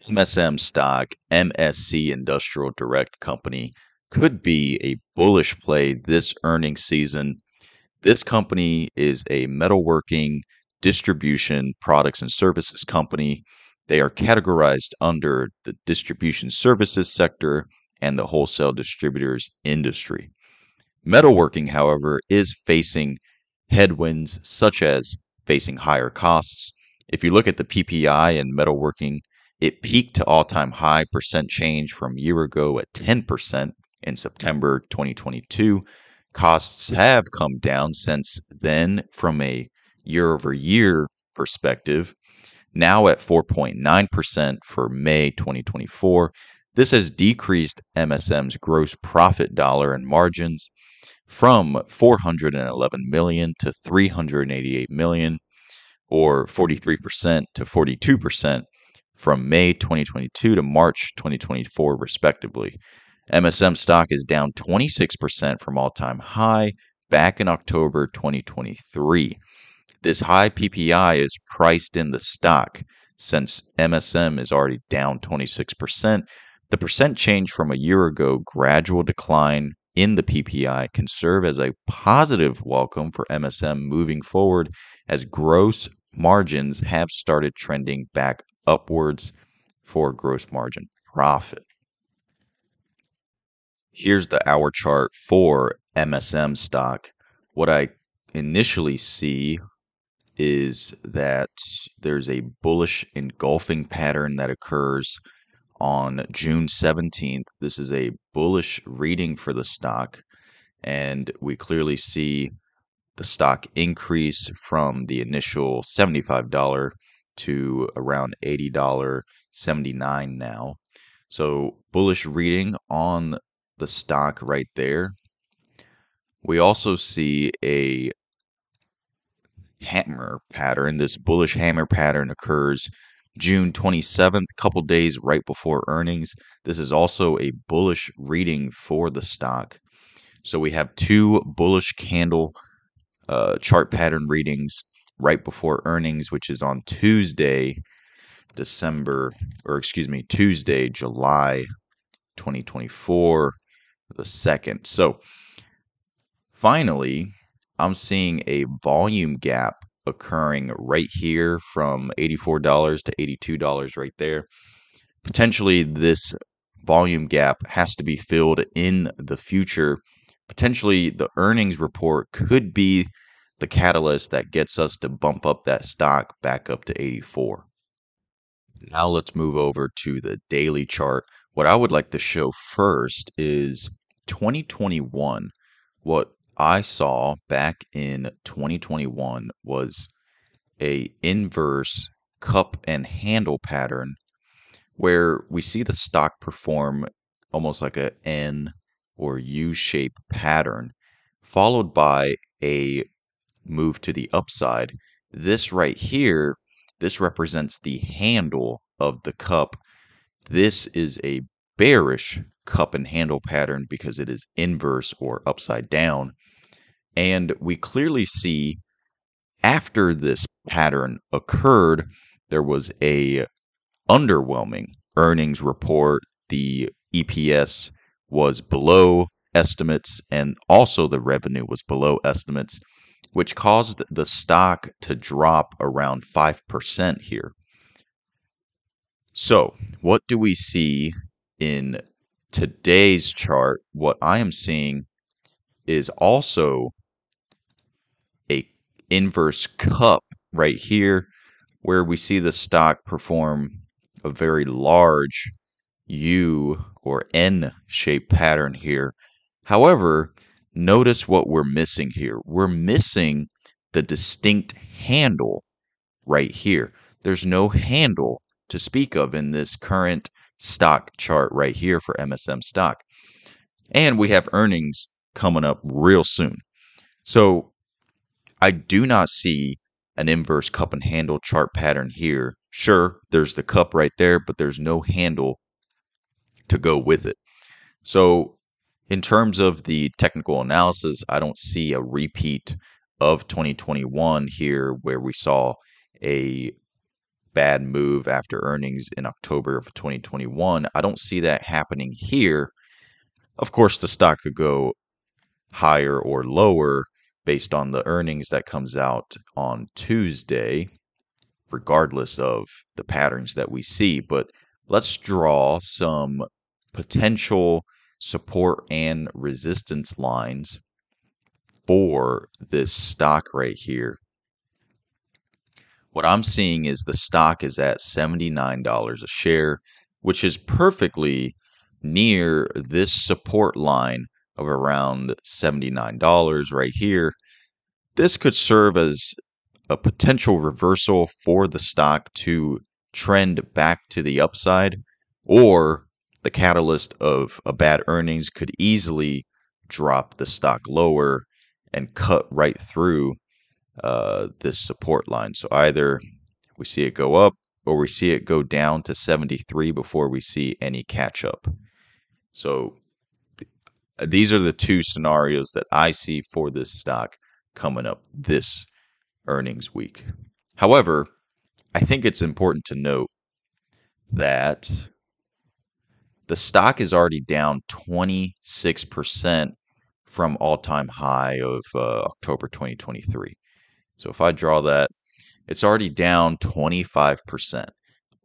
MSM stock, MSC Industrial Direct Company, could be a bullish play this earnings season. This company is a metalworking distribution products and services company. They are categorized under the distribution services sector and the wholesale distributors industry. Metalworking, however, is facing headwinds such as facing higher costs. If you look at the PPI in metalworking, it peaked to all-time high percent change from a year ago at 10% in September 2022. Costs have come down since then from a year-over-year perspective, now at 4.9% for May 2024. This has decreased MSM's gross profit dollar and margins from 411 million to 388 million, or 43% to 42% from May 2022 to March 2024 respectively. MSM stock is down 26% from all-time high back in October 2023. This high PPI is priced in the stock. Since MSM is already down 26%, the percent change from a year ago gradual decline in the PPI can serve as a positive welcome for MSM moving forward, as gross margins have started trending back upwards for gross margin profit. Here's the hour chart for MSM stock. What I initially see is that there's a bullish engulfing pattern that occurs on June 17th. This is a bullish reading for the stock, and we clearly see the stock increase from the initial $75 to around $80.79 now. So bullish reading on the stock right there. We also see a hammer pattern. This bullish hammer pattern occurs June 27th, couple days right before earnings. This is also a bullish reading for the stock. So we have two bullish candle chart pattern readings right before earnings, which is on Tuesday, July 2024, the 2nd. So finally, I'm seeing a volume gap occurring right here from $84 to $82 right there. Potentially this volume gap has to be filled in the future. Potentially the earnings report could be the catalyst that gets us to bump up that stock back up to 84. Now let's move over to the daily chart. What I would like to show first is 2021. What I saw back in 2021 was a inverse cup and handle pattern where we see the stock perform almost like a N or U-shaped pattern, followed by a move to the upside. This right here, this represents the handle of the cup. This is a bearish cup and handle pattern because it is inverse or upside down. And we clearly see after this pattern occurred, there was a underwhelming earnings report. The EPS was below estimates, and also the revenue was below estimates, which caused the stock to drop around 5% here. So, what do we see in today's chart? What I am seeing is also a inverse cup right here, where we see the stock perform a very large U or N-shaped pattern here. However, notice what we're missing here. We're missing the distinct handle right here. There's no handle to speak of in this current stock chart right here for MSM stock. And we have earnings coming up real soon. So I do not see an inverse cup and handle chart pattern here. Sure, there's the cup right there, but there's no handle to go with it. So in terms of the technical analysis, I don't see a repeat of 2021 here where we saw a bad move after earnings in October of 2021. I don't see that happening here. Of course, the stock could go higher or lower based on the earnings that comes out on Tuesday, regardless of the patterns that we see. But let's draw some potential support and resistance lines for this stock right here. What I'm seeing is the stock is at $79 a share, which is perfectly near this support line of around $79 right here. This could serve as a potential reversal for the stock to trend back to the upside, or the catalyst of a bad earnings could easily drop the stock lower and cut right through this support line. So either we see it go up or we see it go down to 73 before we see any catch up. So these are the two scenarios that I see for this stock coming up this earnings week. However, I think it's important to note that the stock is already down 26% from all-time high of October 2023. So if I draw that, it's already down 25%.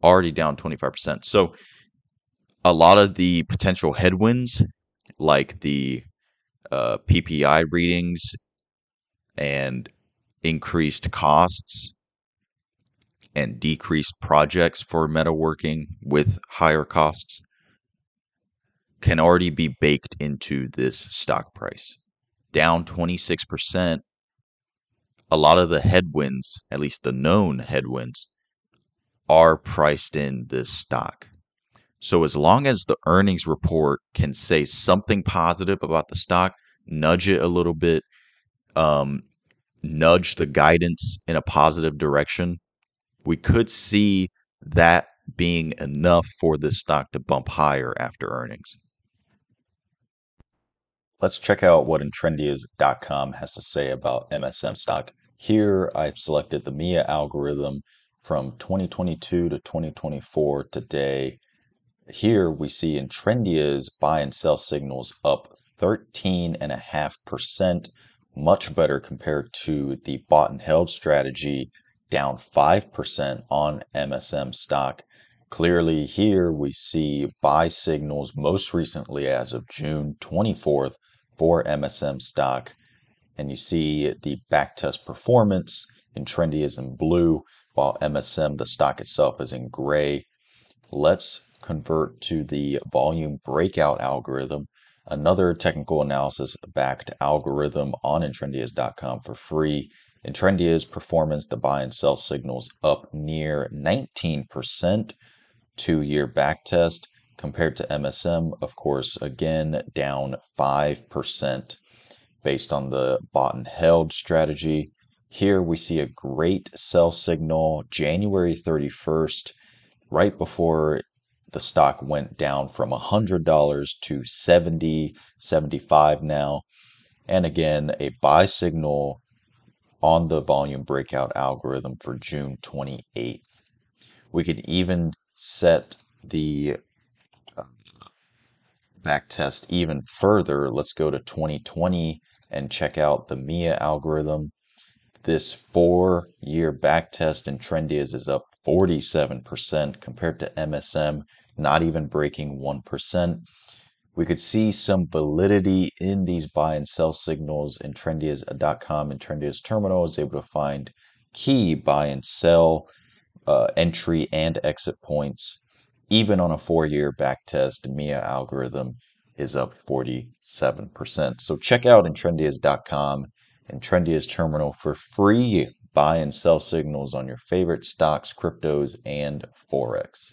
Already down 25%. So a lot of the potential headwinds, like the PPI readings and increased costs and decreased projects for metalworking with higher costs, can already be baked into this stock price. Down 26%. A lot of the headwinds, at least the known headwinds, are priced in this stock. So as long as the earnings report can say something positive about the stock, nudge it a little bit, nudge the guidance in a positive direction, we could see that being enough for this stock to bump higher after earnings. Let's check out what Intrendias.com has to say about MSM stock. Here I've selected the MIA algorithm from 2022 to 2024 today. Here we see Intrendia's buy and sell signals up 13.5%, much better compared to the bought and held strategy, down 5% on MSM stock. Clearly here we see buy signals most recently as of June 24th for MSM stock. And you see the backtest performance. Intrendia is in blue, while MSM, the stock itself, is in gray. Let's convert to the volume breakout algorithm, another technical analysis backed algorithm on Intrendias.com for free. Intrendia's performance, the buy and sell signals up near 19%, 2-year backtest, compared to MSM, of course, again, down 5% based on the bought and held strategy. Here we see a great sell signal January 31st, right before the stock went down from $100 to $70, $75 now. And again, a buy signal on the volume breakout algorithm for June 28th. We could even set the back test even further. Let's go to 2020 and check out the MIA algorithm. This 4-year back test in Intrendias is up 47% compared to MSM, not even breaking 1%. We could see some validity in these buy and sell signals. Intrendias.com and Intrendias Terminal is able to find key buy and sell entry and exit points. Even on a 4-year back test, MIA algorithm is up 47%. So check out Intrendias.com and Intrendias Terminal for free buy and sell signals on your favorite stocks, cryptos, and Forex.